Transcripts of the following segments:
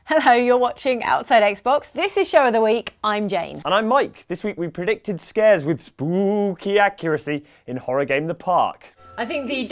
Hello, you're watching Outside Xbox. This is Show of the Week. I'm Jane. And I'm Mike. This week we predicted scares with spooky accuracy in horror game The Park. I think the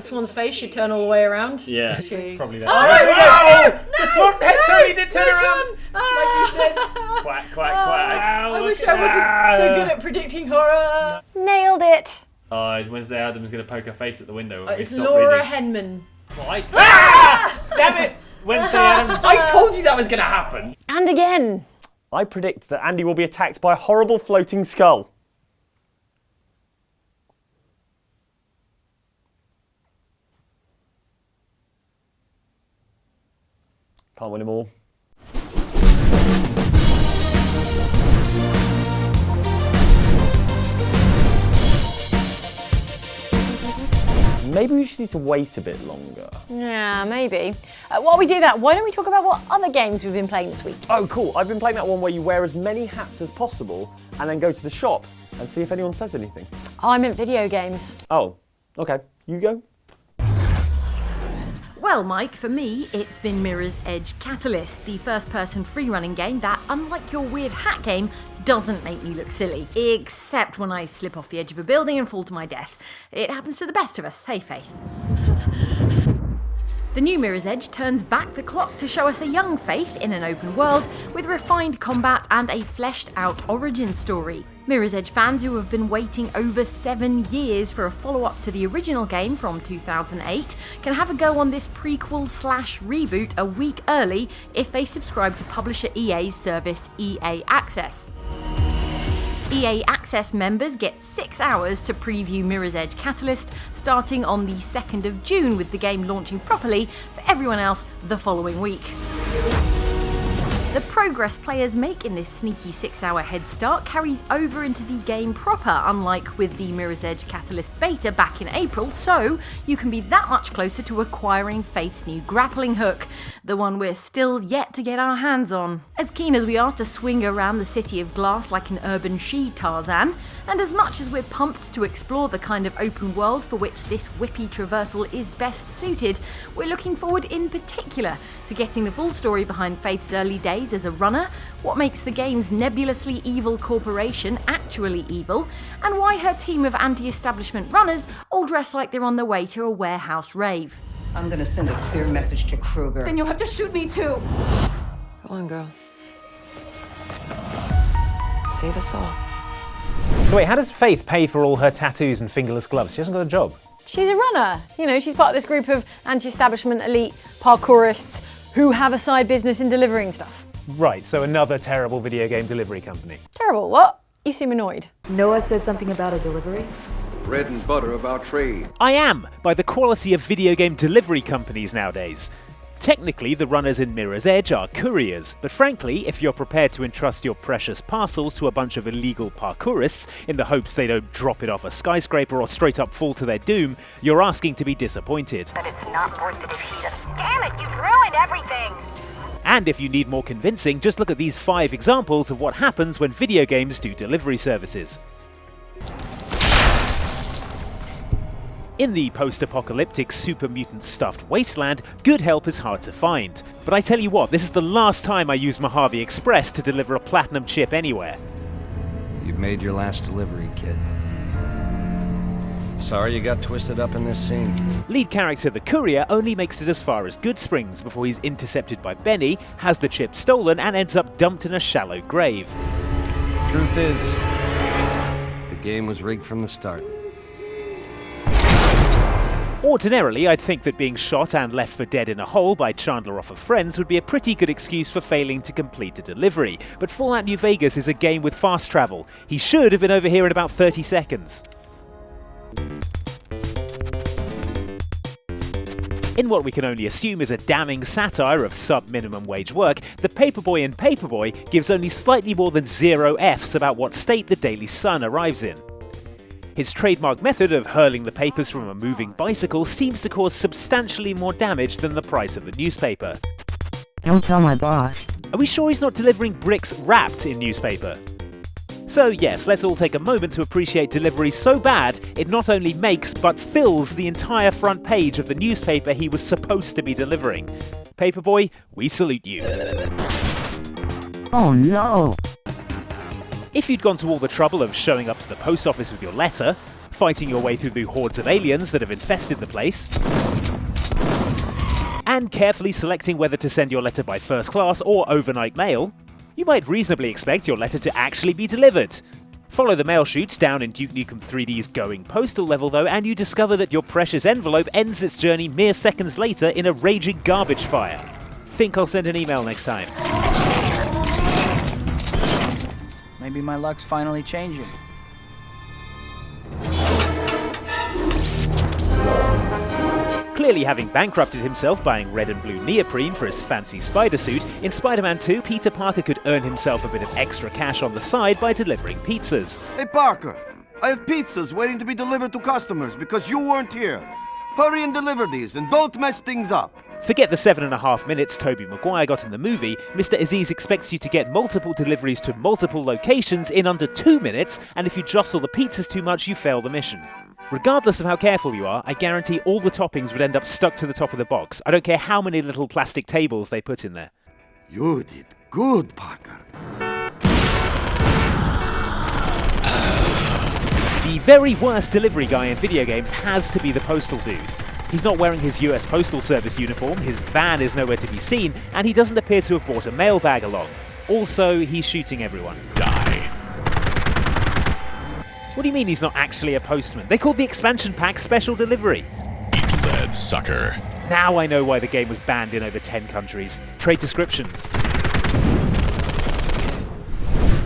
swan's face should turn all the way around. Yeah, probably that. Oh, no! The swan head totally did turn around, like you said. Quack, quack, quack. I wish I wasn't so good at predicting horror. Nailed it. Oh, is Wednesday Adams going to poke her face at the window? It's Laura Henman. What? Ah! Damn it! Wednesday Adams. I told you that was going to happen. And again. I predict that Andy will be attacked by a horrible floating skull. Can't win them all. Maybe we just need to wait a bit longer. Yeah, maybe. While we do that, why don't we talk about what other games we've been playing this week? Oh, cool. I've been playing that one where you wear as many hats as possible and then go to the shop and see if anyone says anything. Oh, I meant video games. Oh, okay. You go. Well, Mike, for me, it's been Mirror's Edge Catalyst, the first-person free-running game that, unlike your weird hat game, doesn't make me look silly. Except when I slip off the edge of a building and fall to my death. It happens to the best of us, hey Faith? The new Mirror's Edge turns back the clock to show us a young Faith in an open world with refined combat and a fleshed-out origin story. Mirror's Edge fans who have been waiting over 7 years for a follow-up to the original game from 2008 can have a go on this prequel/reboot a week early if they subscribe to publisher EA's service EA Access. EA Access members get 6 hours to preview Mirror's Edge Catalyst, starting on the 2nd of June with the game launching properly for everyone else the following week. The progress players make in this sneaky 6-hour head start carries over into the game proper, unlike with the Mirror's Edge Catalyst beta back in April, so you can be that much closer to acquiring Faith's new grappling hook, the one we're still yet to get our hands on. As keen as we are to swing around the city of glass like an urban she-Tarzan, and as much as we're pumped to explore the kind of open world for which this whippy traversal is best suited, we're looking forward in particular to getting the full story behind Faith's early days as a runner, what makes the game's nebulously evil corporation actually evil, and why her team of anti-establishment runners all dress like they're on their way to a warehouse rave. I'm gonna send a clear message to Kruger. Then you'll have to shoot me too. Go on, girl. Save us all. So wait, how does Faith pay for all her tattoos and fingerless gloves? She hasn't got a job. She's a runner. You know, she's part of this group of anti-establishment elite parkourists who have a side business in delivering stuff. Right, so another terrible video game delivery company. Terrible, what? You seem annoyed. Noah said something about a delivery? Bread and butter of our trade. I am, by the quality of video game delivery companies nowadays. Technically, the runners in Mirror's Edge are couriers, but frankly, if you're prepared to entrust your precious parcels to a bunch of illegal parkourists in the hopes they don't drop it off a skyscraper or straight up fall to their doom, you're asking to be disappointed. But it's not worth it if he does. Damn it, you've ruined everything! And if you need more convincing, just look at these 5 examples of what happens when video games do delivery services. In the post-apocalyptic super mutant stuffed wasteland, good help is hard to find. But I tell you what, this is the last time I use Mojave Express to deliver a platinum chip anywhere. You've made your last delivery, kid. Sorry you got twisted up in this scene. Lead character the courier only makes it as far as Good Springs before he's intercepted by Benny, has the chip stolen, and ends up dumped in a shallow grave. Truth is, the game was rigged from the start. Ordinarily, I'd think that being shot and left for dead in a hole by Chandler off of Friends would be a pretty good excuse for failing to complete a delivery, but Fallout New Vegas is a game with fast travel. He should have been over here in about 30 seconds. In what we can only assume is a damning satire of sub-minimum wage work, the Paperboy in Paperboy gives only slightly more than 0 Fs about what state the Daily Sun arrives in. His trademark method of hurling the papers from a moving bicycle seems to cause substantially more damage than the price of the newspaper. Don't tell my boss. Are we sure he's not delivering bricks wrapped in newspaper? So yes, let's all take a moment to appreciate delivery so bad it not only makes but fills the entire front page of the newspaper he was supposed to be delivering. Paperboy, we salute you. Oh no! If you'd gone to all the trouble of showing up to the post office with your letter, fighting your way through the hordes of aliens that have infested the place, and carefully selecting whether to send your letter by first class or overnight mail, you might reasonably expect your letter to actually be delivered. Follow the mail chutes down in Duke Nukem 3D's going postal level though, and you discover that your precious envelope ends its journey mere seconds later in a raging garbage fire. Think I'll send an email next time. Maybe my luck's finally changing. Clearly having bankrupted himself buying red and blue neoprene for his fancy spider suit, in Spider-Man 2, Peter Parker could earn himself a bit of extra cash on the side by delivering pizzas. Hey, Parker, I have pizzas waiting to be delivered to customers because you weren't here. Hurry and deliver these and don't mess things up. Forget the 7.5 minutes Tobey Maguire got in the movie. Mr. Aziz expects you to get multiple deliveries to multiple locations in under 2 minutes, and if you jostle the pizzas too much, you fail the mission. Regardless of how careful you are, I guarantee all the toppings would end up stuck to the top of the box. I don't care how many little plastic tables they put in there. You did good, Parker. The very worst delivery guy in video games has to be the postal dude. He's not wearing his US Postal Service uniform, his van is nowhere to be seen, and he doesn't appear to have brought a mailbag along. Also, he's shooting everyone. Die. What do you mean he's not actually a postman? They called the expansion pack Special Delivery. Eat that, sucker. Now I know why the game was banned in over 10 countries. Trade descriptions.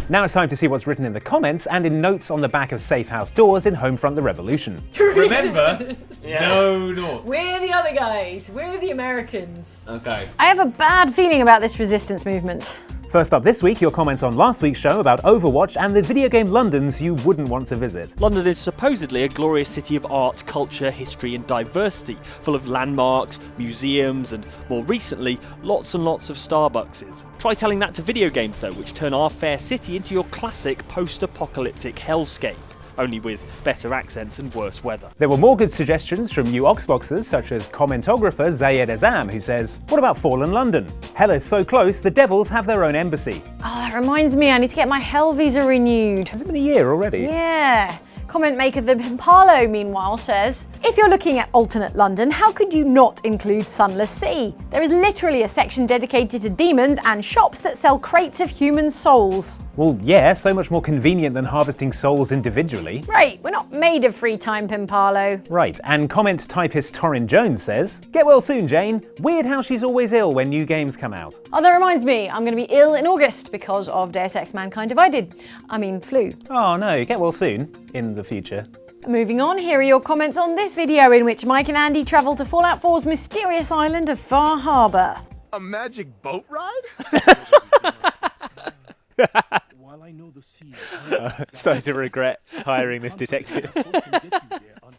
Now it's time to see what's written in the comments and in notes on the back of safe house doors in Homefront the Revolution. Remember, no north. We're the other guys. We're the Americans. Okay. I have a bad feeling about this resistance movement. First up this week, your comments on last week's show about Overwatch and the video game Londons you wouldn't want to visit. London is supposedly a glorious city of art, culture, history and diversity, full of landmarks, museums and, more recently, lots and lots of Starbuckses. Try telling that to video games though, which turn our fair city into your classic post-apocalyptic hellscape, only with better accents and worse weather. There were more good suggestions from new Oxboxers, such as commentographer Zayed Azam, who says, "What about Fallen London? Hell is so close, the Devils have their own embassy." Oh, that reminds me, I need to get my Hell visa renewed. Has it been a year already? Yeah. Comment maker The Pimpalo, meanwhile, says, if you're looking at alternate London, how could you not include Sunless Sea? There is literally a section dedicated to demons and shops that sell crates of human souls. Well, yeah, so much more convenient than harvesting souls individually. Right, we're not made of free time, Pimpalo. Right, and comment typist Torrin Jones says, "Get well soon, Jane. Weird how she's always ill when new games come out." Oh, that reminds me, I'm going to be ill in August because of Deus Ex Mankind Divided. I mean, flu. Oh no, get well soon. In the future. Moving on, here are your comments on this video in which Mike and Andy travel to Fallout 4's mysterious island of Far Harbor. A magic boat ride? While I know the sea, starting to regret hiring this detective.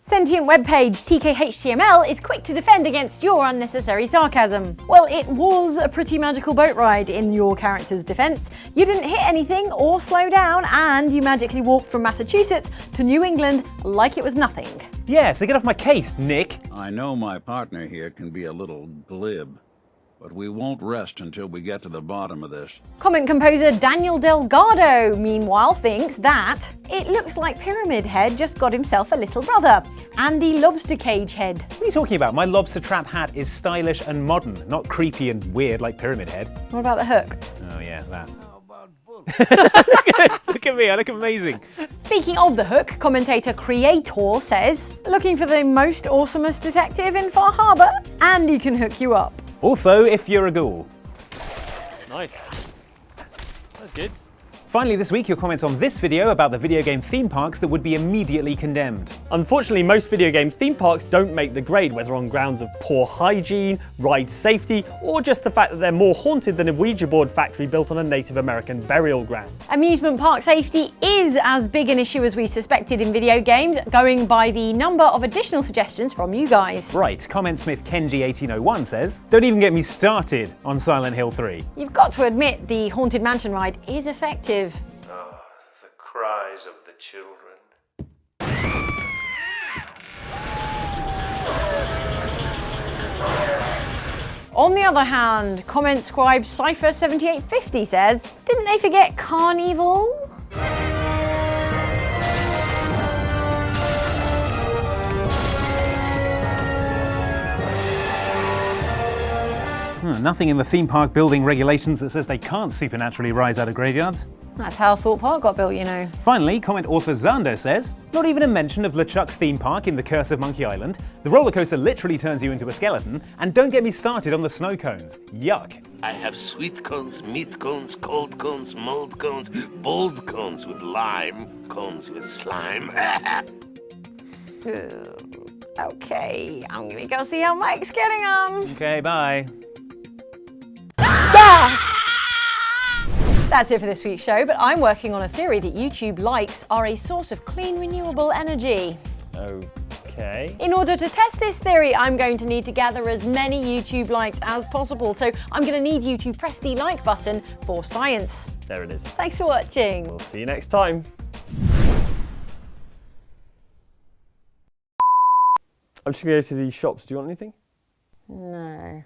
Sentient webpage TKHTML is quick to defend against your unnecessary sarcasm. Well, it was a pretty magical boat ride in your character's defense. You didn't hit anything or slow down, and you magically walked from Massachusetts to New England like it was nothing. Yeah, so get off my case, Nick. I know my partner here can be a little glib, but we won't rest until we get to the bottom of this. Comment composer Daniel Delgado, meanwhile, thinks that it looks like Pyramid Head just got himself a little brother, Andy Lobster Cage Head. What are you talking about? My lobster trap hat is stylish and modern, not creepy and weird like Pyramid Head. What about the hook? Oh yeah, that. Look at me, I look amazing. Speaking of the hook, commentator Creator says, looking for the most awesomest detective in Far Harbor, Andy can hook you up. Also, if you're a ghoul. Nice. That's good. Finally this week, your comments on this video about the video game theme parks that would be immediately condemned. Unfortunately, most video game theme parks don't make the grade, whether on grounds of poor hygiene, ride safety, or just the fact that they're more haunted than a Ouija board factory built on a Native American burial ground. Amusement park safety is as big an issue as we suspected in video games, going by the number of additional suggestions from you guys. Right, comment smith Kenji1801 says, "Don't even get me started on Silent Hill 3. You've got to admit the Haunted Mansion ride is effective. Oh, the cries of the children. On the other hand, comment scribe Cypher7850 says, didn't they forget Carnival? Nothing in the theme park building regulations that says they can't supernaturally rise out of graveyards. That's how Thorpe Park got built, you know. Finally, comment author Xander says, not even a mention of LeChuck's theme park in The Curse of Monkey Island. The roller coaster literally turns you into a skeleton, and don't get me started on the snow cones. Yuck. I have sweet cones, meat cones, cold cones, mold cones, bold cones with lime, cones with slime. Okay, I'm gonna go see how Mike's getting on. Okay, bye. That's it for this week's show, but I'm working on a theory that YouTube likes are a source of clean, renewable energy. Okay. In order to test this theory, I'm going to need to gather as many YouTube likes as possible, so I'm going to need you to press the like button for science. There it is. Thanks for watching. We'll see you next time. I'm just going to go to these shops. Do you want anything? No.